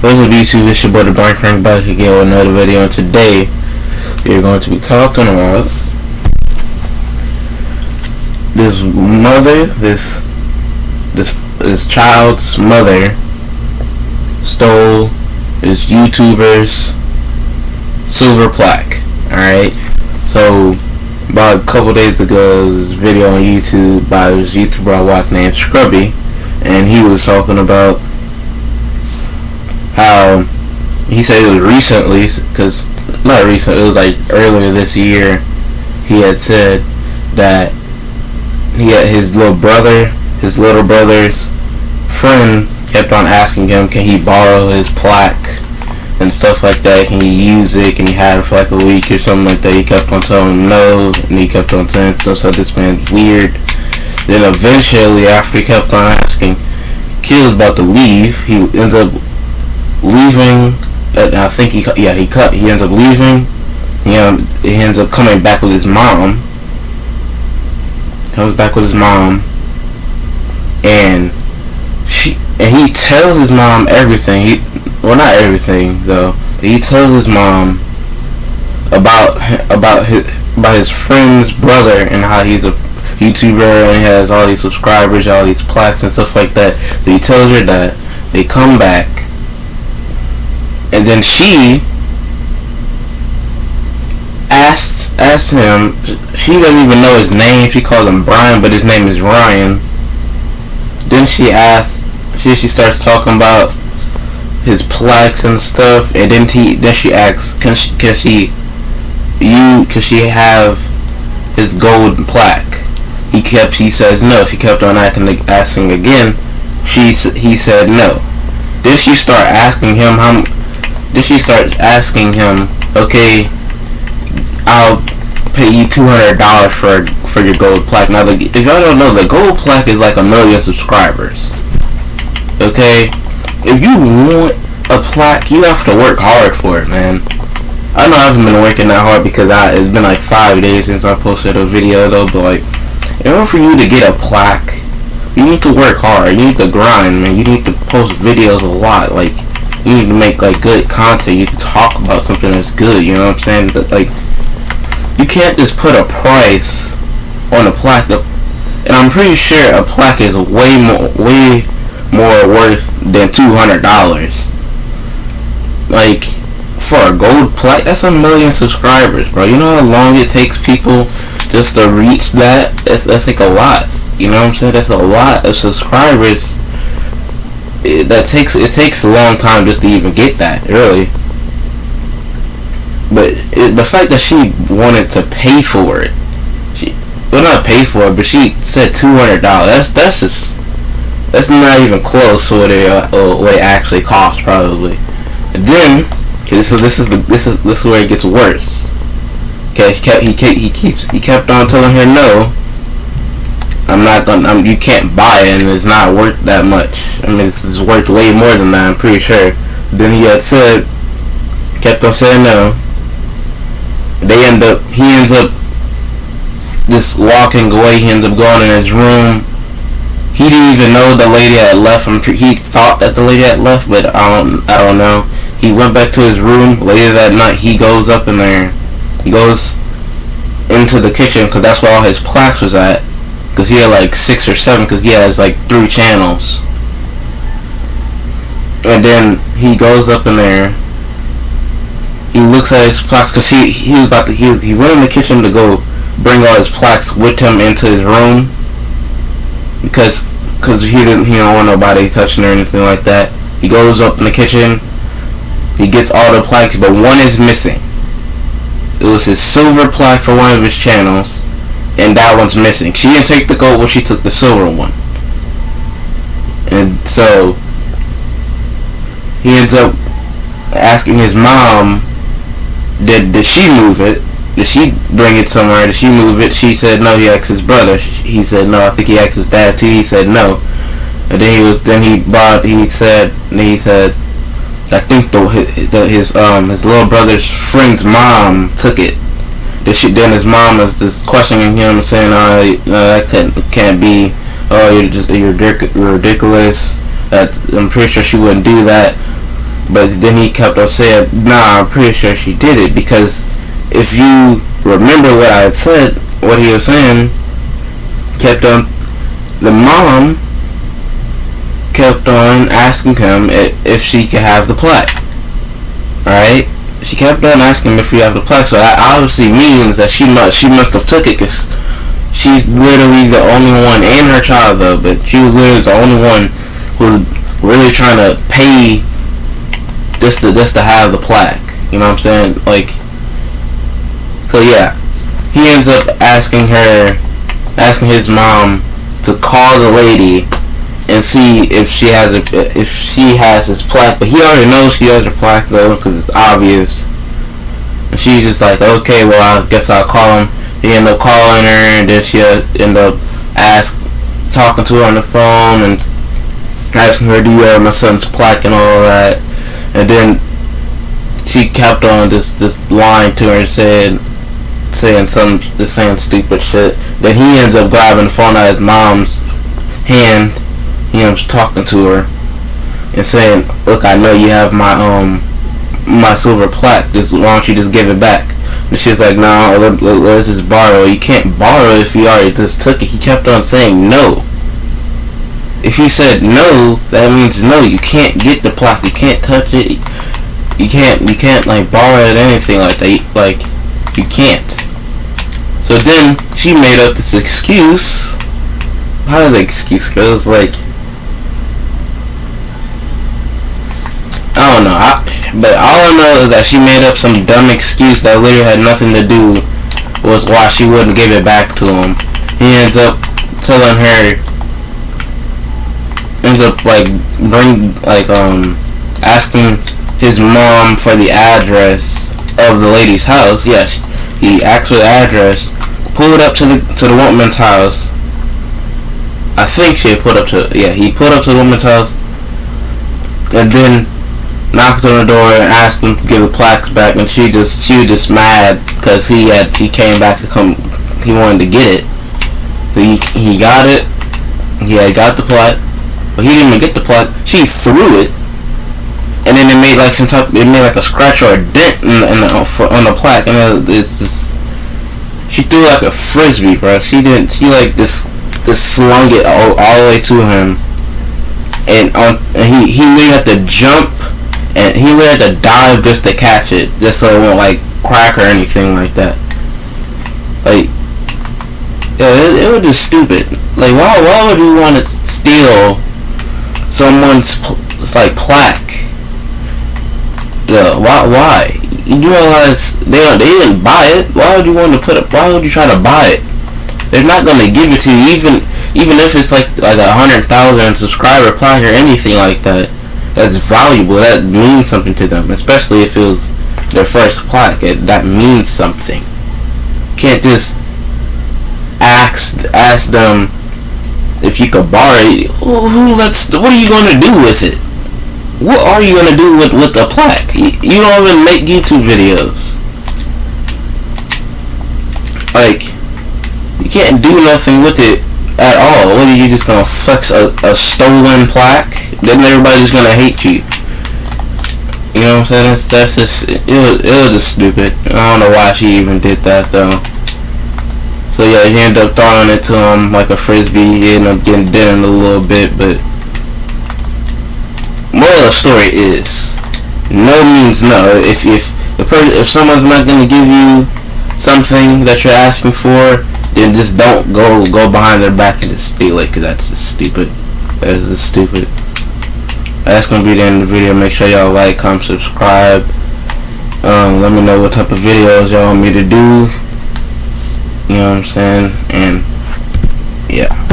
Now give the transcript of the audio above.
What's up YouTube, it's your boy the Brian Frank back again with another video, and today we're going to be talking about this mother, this child's mother stole this YouTuber's silver plaque. Alright, so about a couple days ago there was this video on YouTube by this YouTuber I watched named Scrubby, and he was talking about how he said it was recently, because not recent, it was like earlier this year, he had said that he had his little brother's friend kept on asking him, can he borrow his plaque and stuff like that, can he use it, can he have it for like a week or something like that. He kept on telling him no, and he kept on saying, so this man's weird. Then eventually, after he kept on asking, kid was about to leave. He ends up leaving. I think he ends up leaving. He ends up coming back with his mom. Comes back with his mom, and he tells his mom everything. Not everything though. He tells his mom about his friend's brother and how he's a YouTuber and he has all these subscribers, all these plaques and stuff like that. So he tells her that. They come back, and then she asks him. She doesn't even know his name. She calls him Brian, but his name is Ryan. Then she asks. She starts talking about his plaques and stuff, and then she asks, can she have his gold plaque? He says no. She kept on asking again. He said no. Then she starts asking him, okay, I'll pay you $200 for your gold plaque. Now, if y'all don't know, the gold plaque is like 1 million subscribers. Okay, if you want a plaque, you have to work hard for it, man. I know I haven't been working that hard because it's been like 5 days since I posted a video though, but like, in order for you to get a plaque, you need to work hard. You need to grind, man. You need to post videos a lot. Like, you need to make like good content. You need to talk about something that's good. You know what I'm saying? That, like, you can't just put a price on a plaque. And I'm pretty sure a plaque is way more worth than $200. Like, for a gold plaque, that's 1 million subscribers, bro. You know how long it takes people just to reach that? That's like a lot. You know what I'm saying? That's a lot of subscribers. It takes a long time just to even get that, really. But the fact that she wanted to pay for it, not pay for it, but she said $200. That's not even close to what it actually costs, probably. And then, so this is where it gets worse. Okay, he kept on telling her no. You can't buy it, and it's not worth that much. I mean, it's worth way more than that, I'm pretty sure. Then he kept on saying no. He ends up just walking away. He ends up going in his room. He didn't even know the lady had left. He thought that the lady had left, but I don't know. He went back to his room later that night. He goes up in there. He goes into the kitchen because that's where all his plaques was at. Because he had like 6 or 7, because he has like 3 channels. And then he goes up in there. He looks at his plaques because he went in the kitchen to go bring all his plaques with him into his room. Because he don't want nobody touching or anything like that. He goes up in the kitchen. He gets all the plaques, but one is missing. It was his silver plaque for one of his channels, and that one's missing. She didn't take the gold one, she took the silver one. And so he ends up asking his mom, did she move it? Did she bring it somewhere? Did she move it? She said no. He asked his brother. He said no. I think he asked his dad too. He said no. And then he said I think his little brother's friend's mom took it. Then his mom was just questioning him and saying, that can't be. Oh, you're ridiculous. I'm pretty sure she wouldn't do that. But then he kept on saying, nah, I'm pretty sure she did it, because if you remember what I had said, what he was saying, the mom kept on asking him if she could have the plaque. Alright? She kept on asking him if we have the plaque, so that obviously means that she must have took it, because she's literally the only one, and her child though, but she was literally the only one who was really trying to pay just to have the plaque. You know what I'm saying? Like, so yeah, he ends up asking his mom to call the lady and see if she has his plaque. But he already knows she has her plaque though, because it's obvious. And she's just like, okay, well, I guess I'll call him. He ended up calling her, and then she ended up talking to her on the phone and asking her, do you have my son's plaque and all that. And then she kept on this lying to her and saying stupid shit. Then he ends up grabbing the phone out of his mom's hand. He ends up talking to her and saying, look, I know you have my silver plaque, why don't you just give it back? And she was like, no, let's just borrow. You can't borrow if you already just took it. He kept on saying no. If he said no, that means no. You can't get the plaque. You can't touch it. You can't like borrow it or anything like that. Like, you can't. So then she made up this excuse. How did the excuse go? It was like, I don't know. But all I know is that she made up some dumb excuse that literally had nothing to do with why she wouldn't give it back to him. He ends up telling her, asking his mom for the address of the lady's house. Yes, he asked for the address, pulled up to the woman's house. I think he pulled up to the woman's house, and then knocked on the door and asked him to give the plaques back. And she was just mad because he came back he wanted to get it. He got it. He had got the plaque, but he didn't even get the plaque. She threw it, and then it made like a scratch or a dent on the plaque, and it's just, she threw like a frisbee, bro. She just slung it all the way to him, and he literally had to jump, and he literally had to dive just to catch it, just so it won't like crack or anything like that. Like, yeah, it was just stupid. Like, why would you want to steal someone's like plaque? Yeah, why? You realize they didn't buy it. Why would you want to why would you try to buy it? They're not gonna give it to you, even if it's like 100,000 subscriber plaque or anything like that. That's valuable. That means something to them, especially if it was their first plaque. That means something. You can't just ask them if you could borrow it. What are you gonna do with it? What are you gonna do with the plaque? You don't even make YouTube videos. Like, you can't do nothing with it at all. What are you just gonna flex a stolen plaque? Then everybody's gonna hate you. You know what I'm saying? That's just it was just stupid. I don't know why she even did that though. So yeah, he ended up throwing it to him like a frisbee. He ended up getting dented a little bit, but moral of the story is no means no. If someone's not gonna give you something that you're asking for, then just don't go behind their back and just steal it, because that's just stupid. That is just stupid. That's gonna be the end of the video. Make sure y'all like, comment, subscribe. Let me know what type of videos y'all want me to do. You know what I'm saying? And yeah.